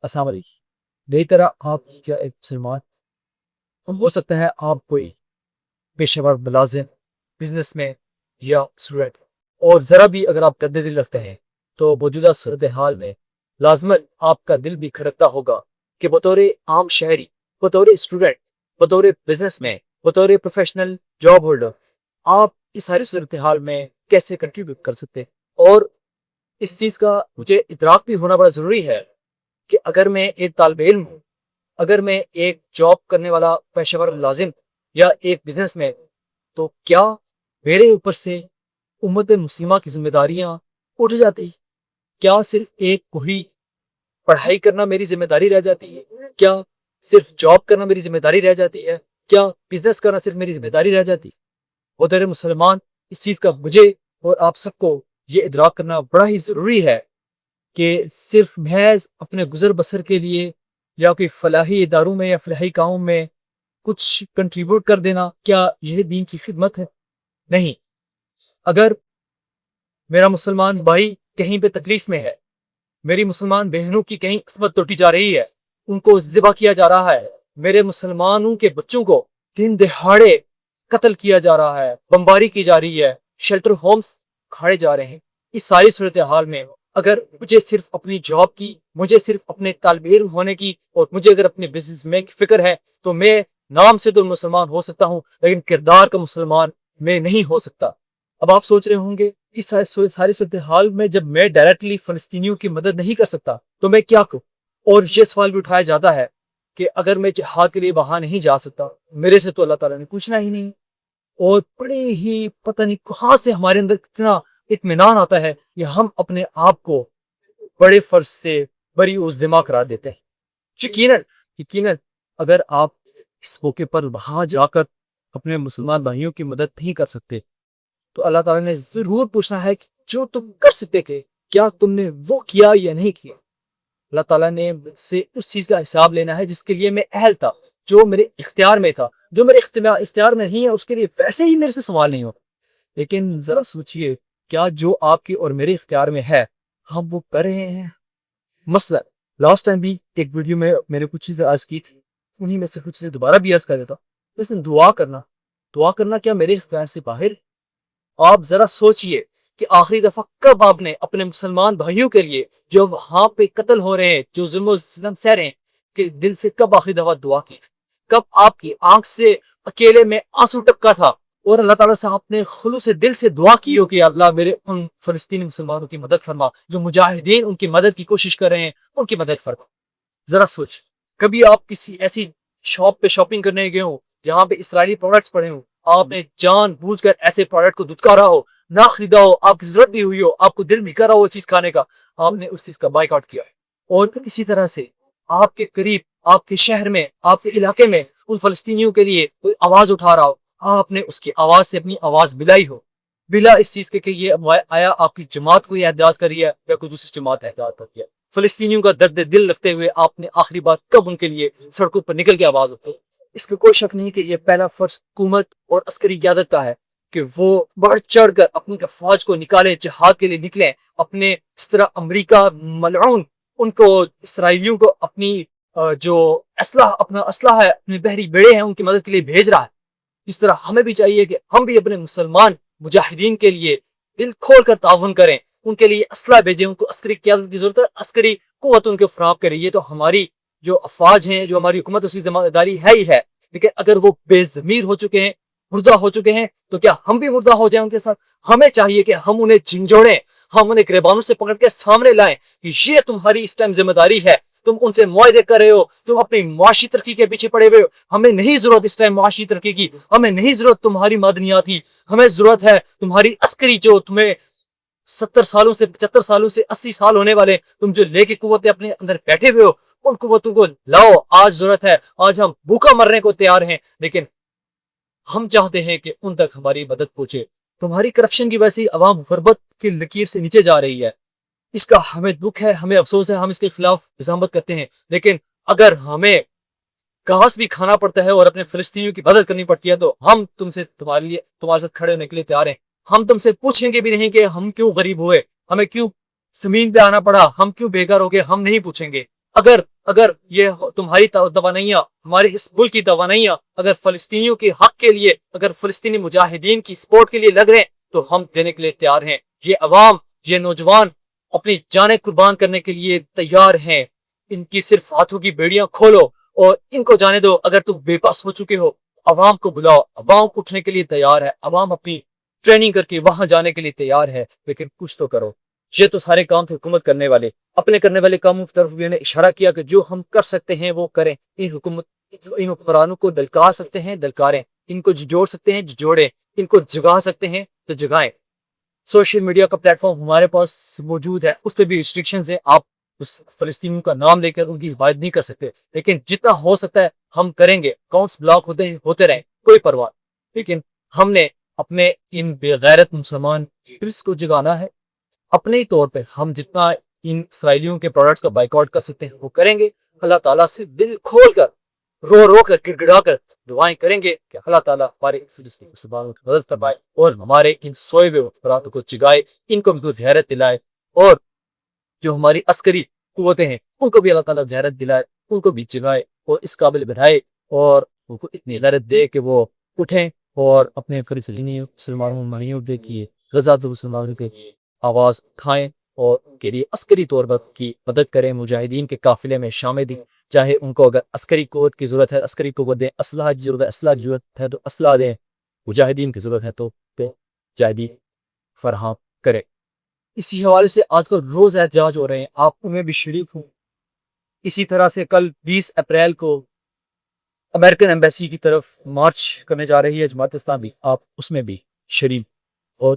السلام علیکم۔ نئی طرح آپ کیا ایک مسلمان ہو سکتا ہے آپ کوئی پیشہ ور ملازم، بزنس میں یا اسٹوڈنٹ، اور ذرا بھی اگر آپ گندے دل رکھتے ہیں تو موجودہ صورتحال میں لازماً آپ کا دل بھی کھڑکتا ہوگا کہ بطور عام شہری، بطور اسٹوڈنٹ، بطور بزنس میں، بطور پروفیشنل جاب ہولڈر، آپ اس ساری صورتحال میں کیسے کنٹریبیوٹ کر سکتے ہیں۔ اور اس چیز کا مجھے ادراک بھی ہونا بڑا ضروری ہے کہ اگر میں ایک طالب علم ہوں، اگر میں ایک جاب کرنے والا پیشہ ور ملازم یا ایک بزنس مین، تو کیا میرے اوپر سے امت مسلمہ کی ذمہ داریاں اٹھ جاتی؟ کیا صرف ایک کوئی پڑھائی کرنا میری ذمہ داری رہ جاتی ہے؟ کیا صرف جاب کرنا میری ذمہ داری رہ جاتی ہے؟ کیا بزنس کرنا صرف میری ذمہ داری رہ جاتی؟ محترم مسلمان، اس چیز کا مجھے اور آپ سب کو یہ ادراک کرنا بڑا ہی ضروری ہے کہ صرف محض اپنے گزر بسر کے لیے یا کوئی فلاحی اداروں میں یا فلاحی کاموں میں کچھ کنٹریبیوٹ کر دینا کیا یہ دین کی خدمت ہے؟ نہیں۔ اگر میرا مسلمان بھائی کہیں پہ تکلیف میں ہے، میری مسلمان بہنوں کی کہیں عصمت توڑی جا رہی ہے، ان کو ذبح کیا جا رہا ہے، میرے مسلمانوں کے بچوں کو دن دہاڑے قتل کیا جا رہا ہے، بمباری کی جا رہی ہے، شیلٹر ہومز کھاڑے جا رہے ہیں، اس ساری صورتحال میں اگر مجھے صرف اپنی جاب کی، مجھے صرف اپنے طالب علم ہونے کی، اور مجھے اگر اپنے بزنس میں فکر ہے، تو میں نام سے تو مسلمان ہو سکتا ہوں لیکن کردار کا مسلمان میں نہیں ہو سکتا۔ اب آپ سوچ رہے ہوں گے اس ساری صورتحال میں جب میں ڈائریکٹلی فلسطینیوں کی مدد نہیں کر سکتا تو میں کیا کروں؟ اور یہ سوال بھی اٹھایا جاتا ہے کہ اگر میں جہاد کے لیے وہاں نہیں جا سکتا، میرے سے تو اللہ تعالیٰ نے پوچھنا ہی نہیں۔ اور بڑی ہی پتہ نہیں کہاں سے ہمارے اندر کتنا اطمینان آتا ہے کہ ہم اپنے آپ کو بڑے فرض سے بری و ذمہ قرار دیتے ہیں۔ یقیناً اگر آپ اس موقع پر وہاں جا کر اپنے مسلمان بھائیوں کی مدد نہیں کر سکتے تو اللہ تعالیٰ نے ضرور پوچھنا ہے کہ جو تم کر سکتے تھے کیا تم نے وہ کیا یا نہیں کیا۔ اللہ تعالیٰ نے مجھ سے اس چیز کا حساب لینا ہے جس کے لیے میں اہل تھا، جو میرے اختیار میں تھا۔ جو میرے اختیار میں نہیں ہے اس کے لیے ویسے ہی میرے سے سوال نہیں ہوتا۔ لیکن ذرا سوچئے، کیا جو آپ کے اور میرے اختیار میں ہے ہم وہ کر رہے ہیں؟ مثلا لاسٹ ٹائم بھی ایک ویڈیو میں نے کچھ چیزیں عرض کی تھی، انہی میں سے کچھ چیزیں دوبارہ بھی عرض کر دیتا ہوں۔ مثلا دعا کرنا کیا میرے اختیار سے باہر؟ آپ ذرا سوچئے کہ آخری دفعہ کب آپ نے اپنے مسلمان بھائیوں کے لیے جو وہاں پہ قتل ہو رہے ہیں، جو ظلم و ستم سہ رہے ہیں، کہ دل سے کب آخری دفعہ دعا کی؟ کب آپ کی آنکھ سے اکیلے میں آنسو ٹپکا تھا اور اللہ تعالیٰ سے آپ نے خلوص دل سے دعا کی ہو کہ اللہ میرے ان فلسطینی مسلمانوں کی مدد فرما، جو مجاہدین ان کی مدد کی کوشش کر رہے ہیں، ان کی مدد فرما۔ ذرا سوچ، کبھی آپ کسی ایسی شاپ پہ شاپنگ کرنے گئے ہوں جہاں پہ اسرائیلی پروڈکٹس پڑے ہوں، آپ نے جان بوجھ کر ایسے پروڈکٹ کو دھتکارا ہو، نہ خریدا ہو، آپ کی ضرورت بھی ہوئی ہو، آپ کو دل بھی کر رہا ہو وہ چیز کھانے کا، آپ نے اس چیز کا بائیک آؤٹ کیا ہے؟ اور پھر اسی طرح سے آپ کے قریب، آپ کے شہر میں، آپ کے علاقے میں ان فلسطینیوں کے لیے کوئی آواز اٹھا رہا ہو، آپ نے اس کی آواز سے اپنی آواز ملائی ہو، بلا اس چیز کے کہ یہ آیا آپ کی جماعت کو یہ احتجاج کر رہی ہے یا کوئی دوسری جماعت احتجاج کر رہی ہے۔ فلسطینیوں کا درد دل رکھتے ہوئے آپ نے آخری بار کب ان کے لیے سڑکوں پر نکل کے آواز اٹھائی؟ اس میں کوئی شک نہیں کہ یہ پہلا فرض حکومت اور عسکری قیادت کا ہے کہ وہ بڑھ چڑھ کر اپنی فوج کو نکالیں، جہاد کے لیے نکلیں۔ اپنے اس طرح امریکہ ملعون ان کو، اسرائیلیوں کو اپنی جو اپنا اسلحہ ہے، اپنے بحری بیڑے ہیں، ان کی مدد کے لیے بھیج رہا ہے۔ اس طرح ہمیں بھی چاہیے کہ ہم بھی اپنے مسلمان مجاہدین کے لیے دل کھول کر تعاون کریں، ان کے لیے اسلحہ بھیجیں، ان کو عسکری قیادت کی ضرورت ہے، عسکری قوت ان کو فراہم کریں۔ یہ تو ہماری جو افواج ہیں، جو ہماری حکومت، اس کی ذمہ داری ہے ہی ہے۔ لیکن اگر وہ بے ضمیر ہو چکے ہیں، مردہ ہو چکے ہیں، تو کیا ہم بھی مردہ ہو جائیں ان کے ساتھ؟ ہمیں چاہیے کہ ہم انہیں جھنجھوڑیں، ہم انہیں گریبانوں سے پکڑ کے سامنے لائیں کہ یہ تمہاری اس ٹائم ذمہ داری ہے، تم ان سے معاہدے کر رہے ہو، تم اپنی معاشی ترقی کے پیچھے پڑے ہوئے ہو۔ ہمیں نہیں ضرورت اس ٹائم معاشی ترقی کی، ہمیں نہیں ضرورت تمہاری معدنیات کی، ہمیں ضرورت ہے تمہاری عسکری، جو تمہیں 70 سالوں سے 75 سالوں سے 80 سال ہونے والے تم جو لے کے قوتیں اپنے اندر بیٹھے ہوئے ہو، ان قوتوں کو لاؤ۔ آج ضرورت ہے، آج ہم بھوکا مرنے کو تیار ہیں، لیکن ہم چاہتے ہیں کہ ان تک ہماری مدد پہنچے۔ تمہاری کرپشن کی وجہ سے عوام غربت کی لکیر سے نیچے جا رہی ہے، اس کا ہمیں دکھ ہے، ہمیں افسوس ہے، ہم اس کے خلاف مزاحمت کرتے ہیں۔ لیکن اگر ہمیں گھاس بھی کھانا پڑتا ہے اور اپنے فلسطینیوں کی مدد کرنی پڑتی ہے تو ہم تمہارے ساتھ کھڑے ہونے کے لیے تیار ہیں۔ ہم تم سے پوچھیں گے بھی نہیں کہ ہم کیوں غریب ہوئے، ہمیں کیوں زمین پہ آنا پڑا، ہم کیوں بے گھر ہو گئے، ہم نہیں پوچھیں گے۔ اگر یہ تمہاری توانائیاں ہمارے اس ملک کی توانائیاں اگر فلسطینیوں کے حق کے لیے اگر فلسطینی مجاہدین کی سپورٹ کے لیے لگ رہے ہیں تو ہم دینے کے لیے تیار ہیں. یہ عوام یہ نوجوان اپنی جانیں قربان کرنے کے لیے تیار ہیں. ان کی صرف ہاتھوں کی بیڑیاں کھولو اور ان کو جانے دو. اگر تم بے بس ہو چکے ہو عوام کو بلاؤ. عوام اٹھنے کے لیے تیار ہے. عوام اپنی ٹریننگ کر کے وہاں جانے کے لیے تیار ہے. لیکن کچھ تو کرو. یہ تو سارے کام تھے حکومت کرنے والے. اپنے کرنے والے کاموں کی طرف بھی نے اشارہ کیا کہ جو ہم کر سکتے ہیں وہ کریں. ان حکمرانوں کو دلکار سکتے ہیں دلکاریں. ان کو جوڑ سکتے ہیں جوڑیں. ان کو جگا سکتے ہیں تو جگائیں. سوشل میڈیا کا پلیٹ فارم ہمارے پاس موجود ہے. اس پہ بھی ریسٹرکشنز ہیں. آپ اس فلسطینیوں کا نام لے کر ان کی حفاظت نہیں کر سکتے. لیکن جتنا ہو سکتا ہے ہم کریں گے. اکاؤنٹس بلاک ہوتے رہیں کوئی پرواہ. لیکن ہم نے اپنے ان بے غیرت مسلمان کو جگانا ہے. اپنے ہی طور پہ ہم جتنا ان اسرائیلیوں کے پروڈکٹس کا بائیکاٹ کر سکتے ہیں وہ کریں گے. اللہ تعالیٰ سے دل کھول کر رو کر گڑ گڑا کر دعائیں کریں گے کہ اللہ تعالیٰ ہمارے فلسطینی مسلمانوں کی مدد فرمائے اور ہمارے ان سوئے ہوئے حکمرانوں کو جگائے. ان کو بھی غیرت دلائے اور جو ہماری عسکری قوتیں ہیں ان کو بھی اللہ تعالیٰ غیرت دلائے. ان کو بھی جگائے اور اس قابل بنائے اور ان کو اتنی غیرت دے کہ وہ اٹھیں اور اپنے فلسطینی مسلمانوں مہیوں کی غزہ مسلمانوں کے آواز اٹھائیں اور ان کے لیے عسکری طور پر کی مدد کریں. مجاہدین کے قافلے میں شامل دیں. چاہے ان کو اگر عسکری قوت کی ضرورت ہے عسکری قوت دیں. اسلحہ کی ضرورت ہے اسلحہ کی ضرورت ہے تو اسلحہ دیں. مجاہدین کی ضرورت ہے تو مجاہدین فراہم کرے. اسی حوالے سے آج کل روز احتجاج ہو رہے ہیں. آپ ان میں بھی شریک ہوں. اسی طرح سے کل 20 اپریل کو امریکن ایمبیسی کی طرف مارچ کرنے جا رہی ہے جماعت اسلامی. آپ اس میں بھی شریک ہو